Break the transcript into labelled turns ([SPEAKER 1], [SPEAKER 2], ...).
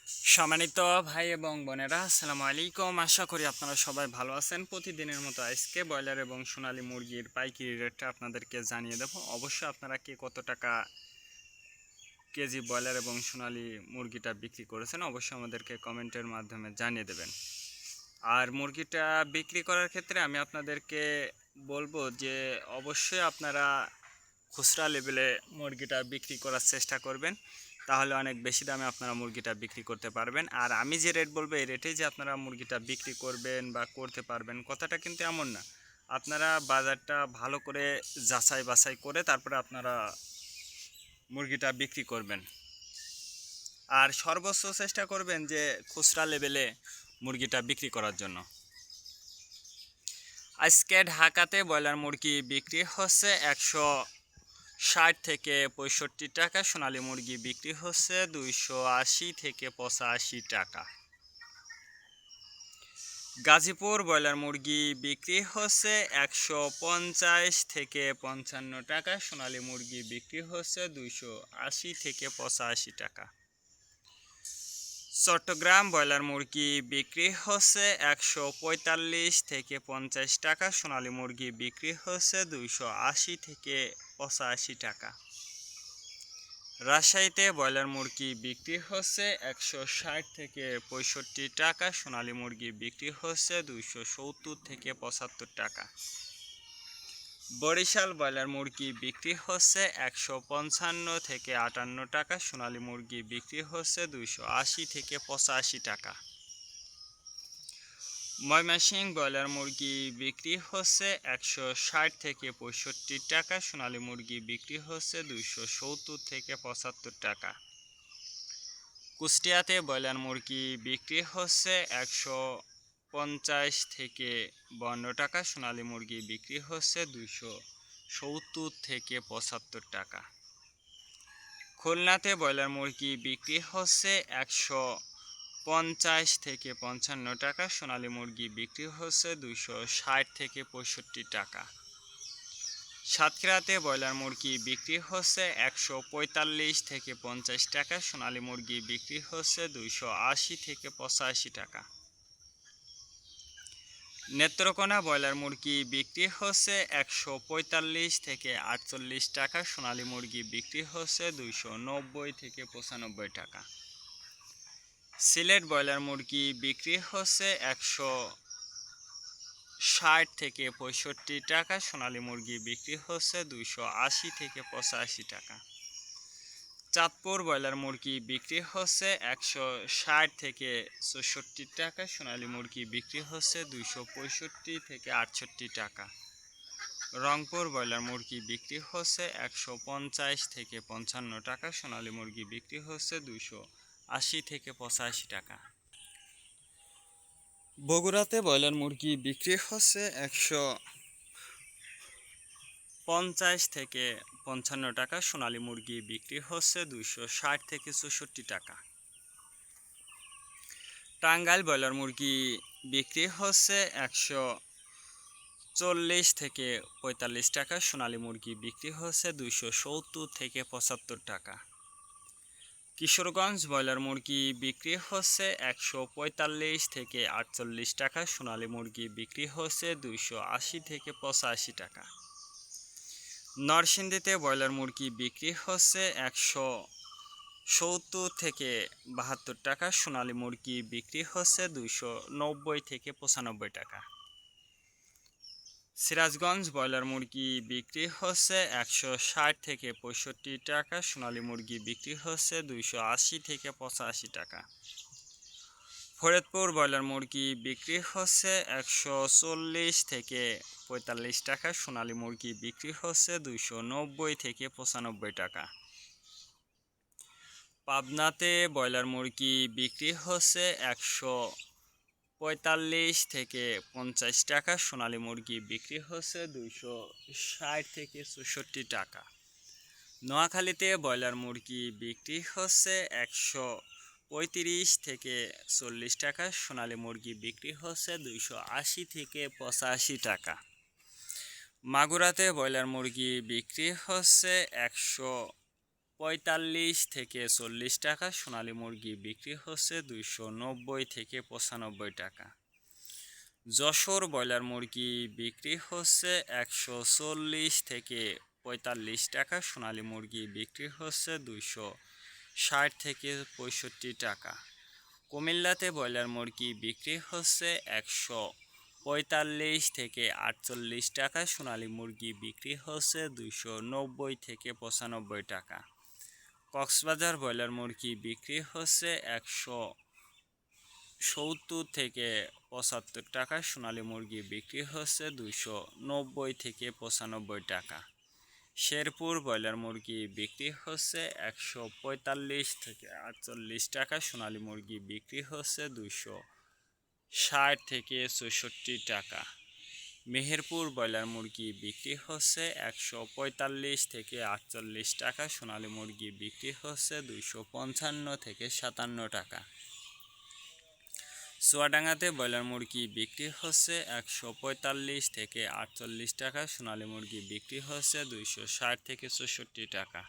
[SPEAKER 1] সম্মানিত ভাই এবং বোনেরা, আসসালামু আলাইকুম। আশা করি আপনারা সবাই ভালো আছেন। প্রতিদিনের মতো আজকে ব্রয়লার এবং সোনালী মুরগির পাইকারি রেটটা আপনাদেরকে জানিয়ে দেবো। অবশ্যই আপনারা কে কত টাকা কেজি ব্রয়লার এবং সোনালী মুরগিটা বিক্রি করেছেন অবশ্যই আমাদেরকে কমেন্টের মাধ্যমে জানিয়ে দেবেন। আর মুরগিটা বিক্রি করার ক্ষেত্রে আমি আপনাদেরকে বলবো যে অবশ্যই আপনারা খুচরা লেভেলে মুরগিটা বিক্রি করার চেষ্টা করবেন, তাহলে অনেক বেশি দামে আপনারা মুরগিটা বিক্রি করতে পারবেন। আর আমি যে রেট বলবো এই রেটেই যে আপনারা মুরগিটা বিক্রি করবেন বা করতে পারবেন কথাটা কিন্তু এমন না। আপনারা বাজারটা ভালো করে যাচাই বাছাই করে তারপরে আপনারা মুরগিটা বিক্রি করবেন। আর সর্বোচ্চ চেষ্টা করবেন যে খুচরা লেভেলে মুরগিটা বিক্রি করার জন্য। আজকে ঢাকাতে ব্রয়লার মুরগি বিক্রি হচ্ছে 160 থেকে 65 টাকা, সোনালী মুরগি বিক্রি হচ্ছে 280 থেকে 85 টাকা। গাজীপুর ব্রয়লার মুরগি বিক্রি হচ্ছে 150 থেকে 55 টাকা, সোনালী মুরগি বিক্রি হচ্ছে 280 থেকে 85 টাকা। চট্টগ্রাম ব্রয়লার মুরগি বিক্রি হচ্ছে 145 থেকে 50 টাকা, সোনালী মুরগি বিক্রি হচ্ছে 280 থেকে 85 টাকা। রাজশাহীতে ব্রয়লার মুরগি বিক্রি হচ্ছে 160 থেকে 65 টাকা, সোনালী মুরগি বিক্রি হচ্ছে 270 থেকে 75 টাকা। বরিশাল ব্রয়লার মুরগি বিক্রি হচ্ছে 155 থেকে 58 টাকা, সোনালী মুরগি বিক্রি হচ্ছে 280 থেকে 85 টাকা। ময়মনসিংহ ব্রয়লার মুরগি বিক্রি হচ্ছে 160 থেকে 65 টাকা, সোনালী মুরগি বিক্রি হচ্ছে 270 থেকে 75 টাকা। কুষ্টিয়াতে ব্রয়লার মুরগি বিক্রি হচ্ছে 150 থেকে 52 টাকা, সোনালী মুরগি বিক্রি হচ্ছে 270 থেকে 75 টাকা। খুলনাতে ব্রয়লার মুরগি বিক্রি হচ্ছে 150 থেকে 55 টাকা, সোনালী মুরগি বিক্রি হচ্ছে 260 থেকে 65 টাকা। সাতক্ষীরাতে ব্রয়লার মুরগি বিক্রি হচ্ছে 145 থেকে 50 টাকা, সোনালী মুরগি বিক্রি হচ্ছে 280 থেকে 85 টাকা। নেত্রকোনা ব্রয়লার মুরগি বিক্রি হচ্ছে 145 থেকে 48 টাকা, সোনালী মুরগি বিক্রি হচ্ছে 290 থেকে 95 টাকা। সিলেট ব্রয়লার মুরগি বিক্রি হচ্ছে 160 থেকে 65 টাকা, সোনালী মুরগি বিক্রি হচ্ছে 280 থেকে 85 টাকা। চাঁদপুর ব্রয়লার মুরগি বিক্রি হচ্ছে 160 থেকে 64 টাকা, সোনালী মুরগি বিক্রি হচ্ছে 265 থেকে 68 টাকা। রংপুর ব্রয়লার মুরগি বিক্রি হচ্ছে 150 থেকে 55 টাকা, সোনালী মুরগি বিক্রি হচ্ছে 280 থেকে 85 টাকা। বগুড়াতে ব্রয়লার মুরগি বিক্রি হচ্ছে 150 থেকে 55 টাকা, সোনালী মুরগি বিক্রি হচ্ছে 260 থেকে 64 টাকা। টাঙ্গাইল ব্রয়লার মুরগি বিক্রি হচ্ছে 140 থেকে 45 টাকা, সোনালী মুরগি বিক্রি হচ্ছে 270 থেকে 75 টাকা। কিশোরগঞ্জ ব্রয়লার মুরগি বিক্রি হচ্ছে 145 থেকে 48 টাকা, সোনালী মুরগি বিক্রি হচ্ছে 280 থেকে 85 টাকা। নরসিংদীতে ব্রয়লার মুরগি বিক্রি হচ্ছে 170 থেকে 72 টাকা, সোনালী মুরগি বিক্রি হচ্ছে 290 থেকে 95 টাকা। সিরাজগঞ্জ ব্রয়লার মুরগি বিক্রি হচ্ছে 160 থেকে 65 টাকা, সোনালী মুরগি বিক্রি হচ্ছে 280 থেকে 85 টাকা। ফরিদপুর ব্রয়লার মুরগি বিক্রি হচ্ছে 140 থেকে 45 টাকা, সোনালী মুরগি বিক্রি হচ্ছে 290 থেকে 95 টাকা। পাবনাতে ব্রয়লার মুরগি বিক্রি হচ্ছে 145 থেকে 50 টাকা, সোনালী মুরগি বিক্রি হচ্ছে 260 থেকে 64 টাকা। নোয়াখালীতে ব্রয়লার মুরগি বিক্রি হচ্ছে 135 থেকে 40 টাকা, সোনালী মুরগি বিক্রি হচ্ছে 280 থেকে 85 টাকা। মাগুরাতে ব্রয়লার মুরগি বিক্রি হচ্ছে 45 থেকে 40 টাকা, সোনালী মুরগি বিক্রি হচ্ছে 290 থেকে 95 টাকা। যশোর ব্রয়লার মুরগি বিক্রি হচ্ছে 140 থেকে 45 টাকা, সোনালী মুরগি বিক্রি হচ্ছে 260 থেকে 65 টাকা। কুমিল্লাতে ব্রয়লার মুরগি বিক্রি হচ্ছে 145 থেকে 48 টাকা, সোনালী মুরগি বিক্রি হচ্ছে 290 থেকে 95 টাকা। কক্সবাজার ব্রয়লার মুরগি বিক্রি হচ্ছে 170 থেকে 75 টাকা, সোনালী মুরগি বিক্রি হচ্ছে 290 থেকে 95 টাকা। শেরপুর ব্রয়লার মুরগি বিক্রি হচ্ছে 145 থেকে 48 টাকা, সোনালী মুরগি বিক্রি হচ্ছে 260 থেকে 64 টাকা। মেহেরপুর ব্রয়লার মুরগি বিক্রি হচ্ছে 145 থেকে 48 টাকা, সোনালী মুরগি বিক্রি হচ্ছে 255 থেকে 57 টাকা। চুয়াডাঙ্গাতে ব্রয়লার মুরগি বিক্রি হচ্ছে 145 থেকে 48 টাকা, সোনালী মুরগি বিক্রি হচ্ছে 260 থেকে 64 টাকা।